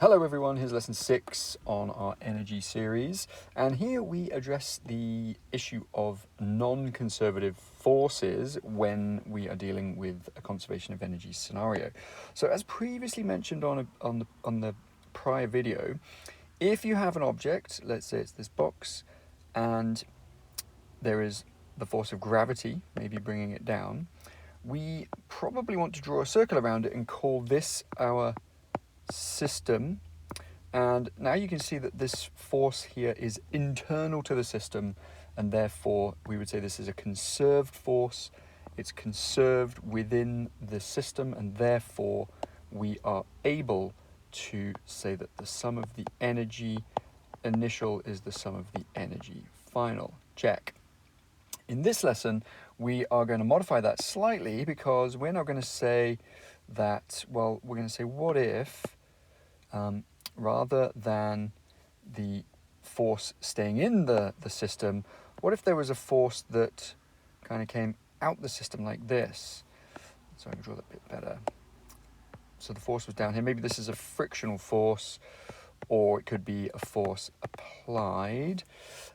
Hello everyone, here's lesson 6 on our energy series, and here we address the issue of non-conservative forces when we are dealing with a conservation of energy scenario. So as previously mentioned on the prior video, if you have an object, let's say it's this box, and there is the force of gravity, maybe bringing it down, we probably want to draw a circle around it and call this our system. And now you can see that this force here is internal to the system, and therefore we would say this is a conserved force. It's conserved within the system, and therefore we are able to say that the sum of the energy initial is the sum of the energy final. Check. In this lesson, we are going to modify that slightly, because we're not going to say that, well, we're going to say what if rather than the force staying in the system, what if there was a force that kind of came out the system like this? So I can draw that a bit better. So the force was down here. Maybe this is a frictional force, or it could be a force applied.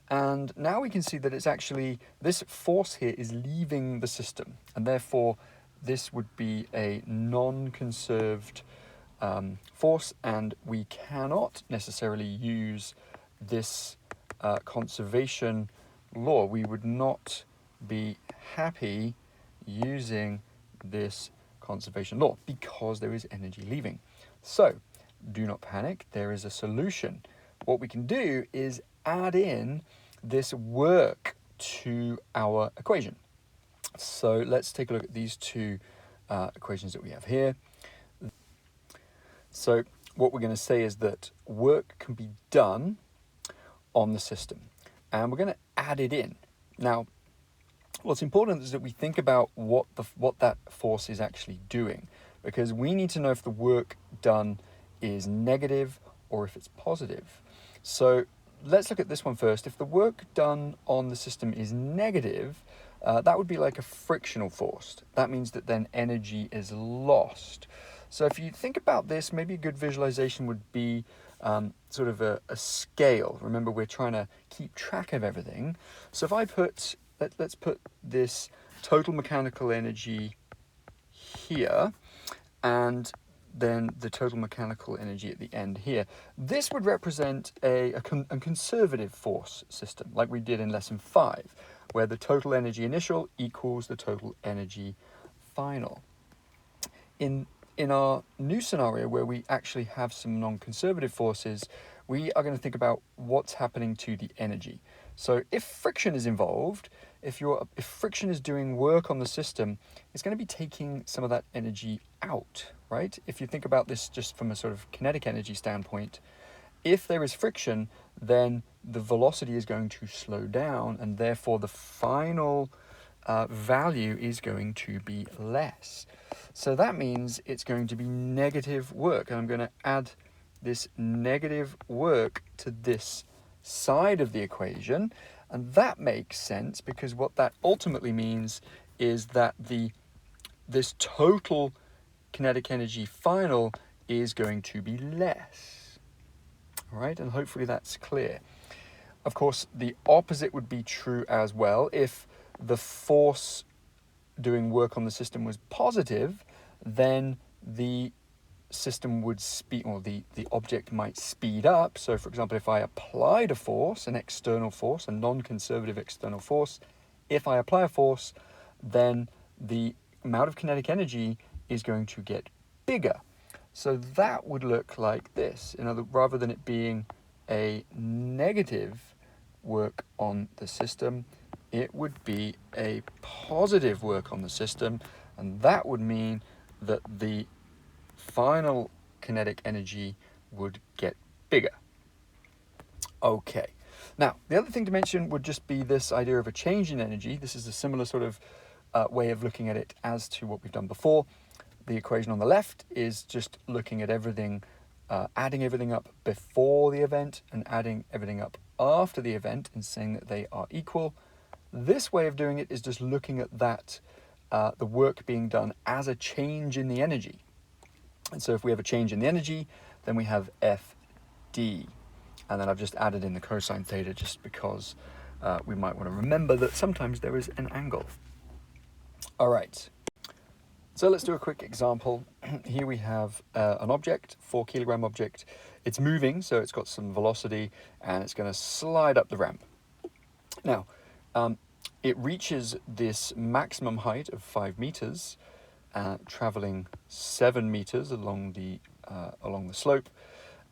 And now we can see that it's actually, this force here is leaving the system, and therefore this would be a non-conserved force, and we cannot necessarily use this conservation law. We would not be happy using this conservation law because there is energy leaving. So do not panic, there is a solution. What we can do is add in this work to our equation. So let's take a look at these two equations that we have here. So what we're going to say is that work can be done on the system, and we're going to add it in. Now, what's important is that we think about what that force is actually doing, because we need to know if the work done is negative or if it's positive. So let's look at this one first. If the work done on the system is negative, that would be like a frictional force. That means that then energy is lost. So if you think about this, maybe a good visualization would be sort of a scale. Remember, we're trying to keep track of everything. So if I put, let's put this total mechanical energy here, and then the total mechanical energy at the end here. This would represent a conservative force system, like we did in lesson 5, where the total energy initial equals the total energy final. In our new scenario, where we actually have some non-conservative forces, we are going to think about what's happening to the energy. So if friction is involved, if friction is doing work on the system, it's going to be taking some of that energy out, right? If you think about this just from a sort of kinetic energy standpoint, if there is friction, then the velocity is going to slow down, and therefore the final value is going to be less. So that means it's going to be negative work, and I'm going to add this negative work to this side of the equation, and that makes sense because what that ultimately means is that this total kinetic energy final is going to be less. All right, and hopefully that's clear. Of course, the opposite would be true as well. If the force doing work on the system was positive, then the system would speed, or the object might speed up. So for example, if I applied a force, an external force, a non-conservative external force, if I apply a force, then the amount of kinetic energy is going to get bigger. So that would look like this. Rather than it being a negative work on the system, it would be a positive work on the system, and that would mean that the final kinetic energy would get bigger. Okay, now the other thing to mention would just be this idea of a change in energy. This is a similar sort of way of looking at it as to what we've done before. The equation on the left is just looking at everything, adding everything up before the event and adding everything up after the event and saying that they are equal. This way of doing it is just looking at that, the work being done as a change in the energy. And so if we have a change in the energy, then we have FD. And then I've just added in the cosine theta just because we might want to remember that sometimes there is an angle. All right, so let's do a quick example. Here we have an object, 4 kilogram object. It's moving, so it's got some velocity, and it's going to slide up the ramp. Now, it reaches this maximum height of 5 meters, traveling 7 meters along the slope,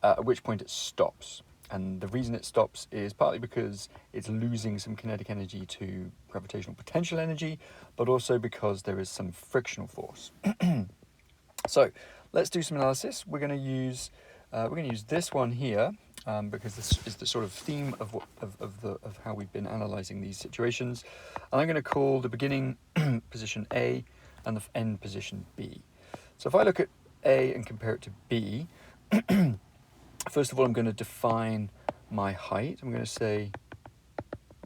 at which point it stops. And the reason it stops is partly because it's losing some kinetic energy to gravitational potential energy, but also because there is some frictional force. So let's do some analysis. We're going to use this one here because this is the sort of theme of how we've been analyzing these situations. And I'm going to call the beginning position A and the end position B. So if I look at A and compare it to B, first of all, I'm going to define my height. I'm going to say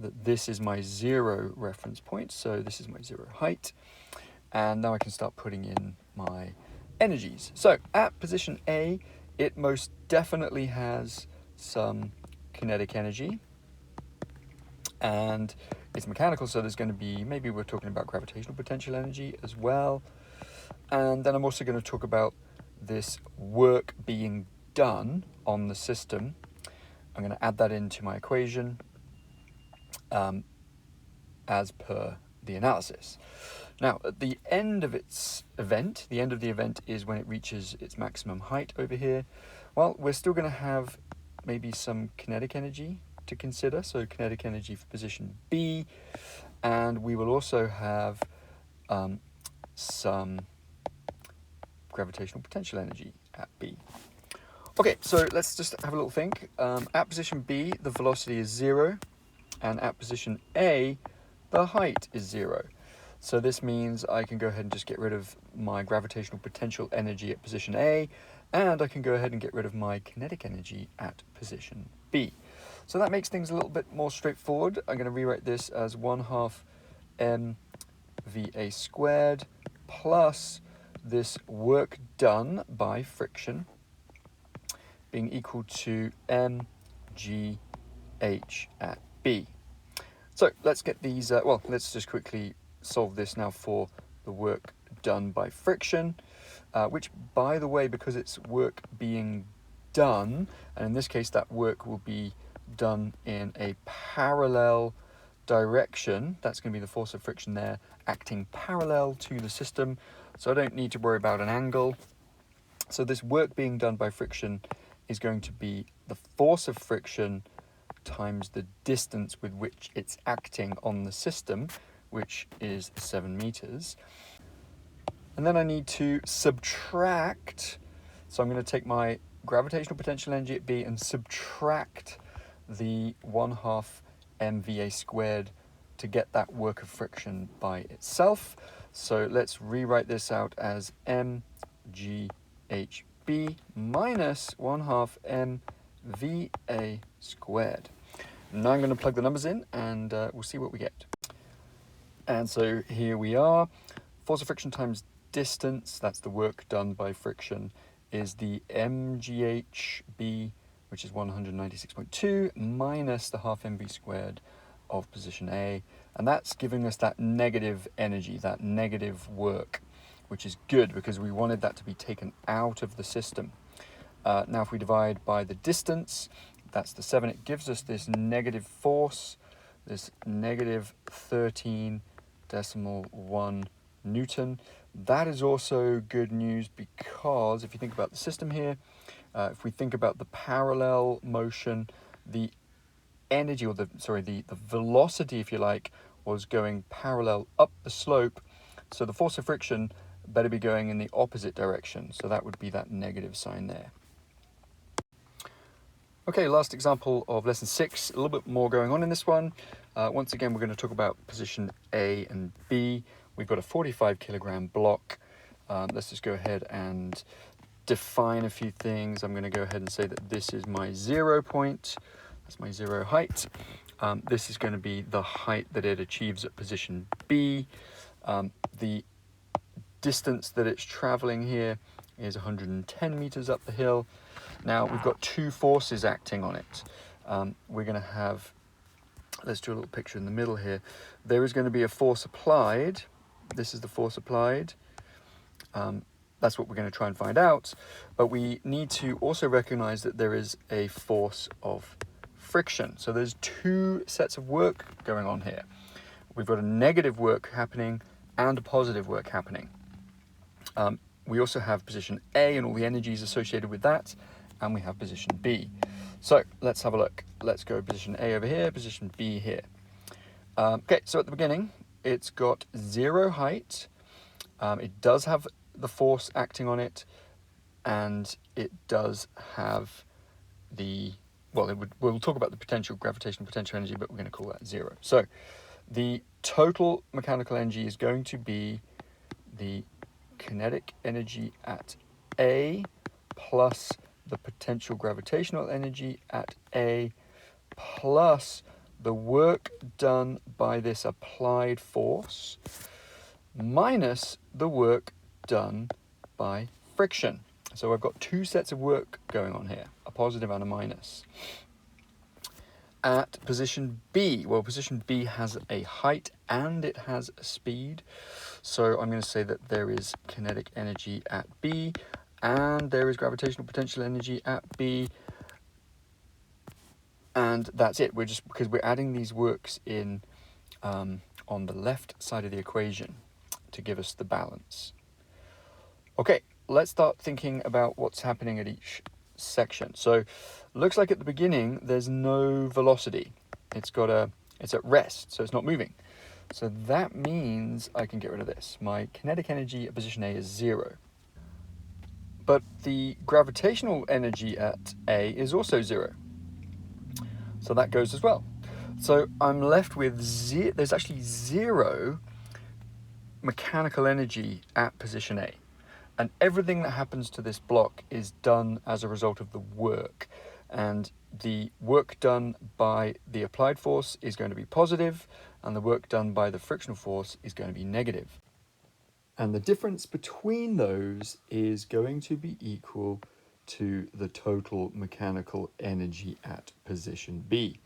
that this is my 0 reference point. So this is my 0 height. And now I can start putting in my energies. So at position A, it most definitely has some kinetic energy. And it's mechanical, so there's going to be, maybe we're talking about gravitational potential energy as well. And then I'm also going to talk about this work being done on the system. I'm going to add that into my equation as per the analysis. Now, at the end of its event, the end of the event is when it reaches its maximum height over here. Well, we're still going to have maybe some kinetic energy to consider, so kinetic energy for position B, and we will also have some gravitational potential energy at B. Okay, so let's just have a little think. At position B, the velocity is 0, and at position A, the height is 0. So this means I can go ahead and just get rid of my gravitational potential energy at position A, and I can go ahead and get rid of my kinetic energy at position B. So that makes things a little bit more straightforward. I'm going to rewrite this as 1/2 mva squared plus this work done by friction being equal to mgh at B. So let's get these, let's just quickly solve this now for the work done by friction, which, by the way, because it's work being done, and in this case that work will be done in a parallel direction, that's going to be the force of friction there, acting parallel to the system, so I don't need to worry about an angle. So this work being done by friction is going to be the force of friction times the distance with which it's acting on the system, which is 7 meters. And then I need to subtract, so I'm going to take my gravitational potential energy at B and subtract the 1/2 mva squared to get that work of friction by itself. So let's rewrite this out as mghb minus 1/2 mva squared. Now I'm going to plug the numbers in and we'll see what we get. And so here we are. Force of friction times distance, that's the work done by friction, is the mghb, which is 196.2, minus the 1/2 mv squared of position A. And that's giving us that negative energy, that negative work, which is good because we wanted that to be taken out of the system. Now if we divide by the distance, that's the 7, it gives us this negative force, this negative 13.1 Newton. That is also good news because if you think about the system here, if we think about the parallel motion, the energy, or the velocity, if you like, was going parallel up the slope. So the force of friction better be going in the opposite direction. So that would be that negative sign there. Okay, last example of lesson 6, a little bit more going on in this one. Once again, we're going to talk about position A and B. We've got a 45 kilogram block. Let's just go ahead and define a few things. I'm going to go ahead and say that this is my 0 point. That's my 0 height. This is going to be the height that it achieves at position B. The distance that it's traveling here is 110 meters up the hill. Now we've got two forces acting on it. We're going to have, let's do a little picture in the middle here. There is going to be a force applied. This is the force applied. That's what we're going to try and find out. But we need to also recognize that there is a force of friction. So there's two sets of work going on here. We've got a negative work happening and a positive work happening. We also have position A and all the energies associated with that, and we have position B. So let's have a look. Let's go position A over here, position B here. Okay, so at the beginning, it's got 0 height. It does have the force acting on it, and it does have the, well, we'll talk about the potential gravitational potential energy, but we're going to call that 0. So the total mechanical energy is going to be the kinetic energy at A plus the potential gravitational energy at A plus the work done by this applied force minus the work done by friction. So I've got two sets of work going on here, a positive and a minus. At position B, well, position B has a height and it has a speed. So I'm going to say that there is kinetic energy at B and there is gravitational potential energy at B. And that's it. We're just, because we're adding these works in on the left side of the equation to give us the balance. Okay, let's start thinking about what's happening at each section. So looks like at the beginning there's no velocity. It's at rest, so it's not moving. So that means I can get rid of this. My kinetic energy at position A is 0. But the gravitational energy at A is also 0. So that goes as well. So I'm left with there's actually 0 mechanical energy at position A. And everything that happens to this block is done as a result of the work. And the work done by the applied force is going to be positive, and the work done by the frictional force is going to be negative. And the difference between those is going to be equal to the total mechanical energy at position B.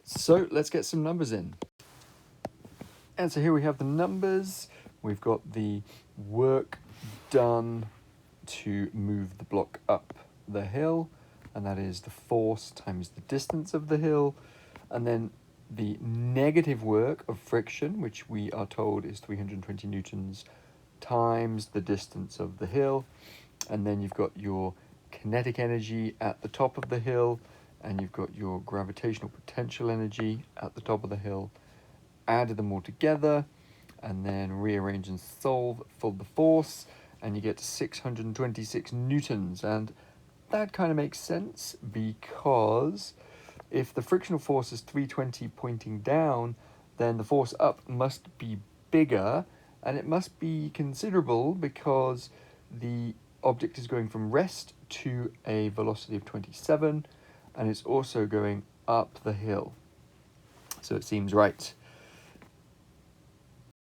So let's get some numbers in. And so here we have the numbers. We've got the work done to move the block up the hill, and that is the force times the distance of the hill, and then the negative work of friction, which we are told is 320 newtons times the distance of the hill, and then you've got your kinetic energy at the top of the hill, and you've got your gravitational potential energy at the top of the hill. Add them all together and then rearrange and solve for the force, and you get 626 newtons. And that kind of makes sense, because if the frictional force is 320 pointing down, then the force up must be bigger, and it must be considerable because the object is going from rest to a velocity of 27, and it's also going up the hill. So it seems right.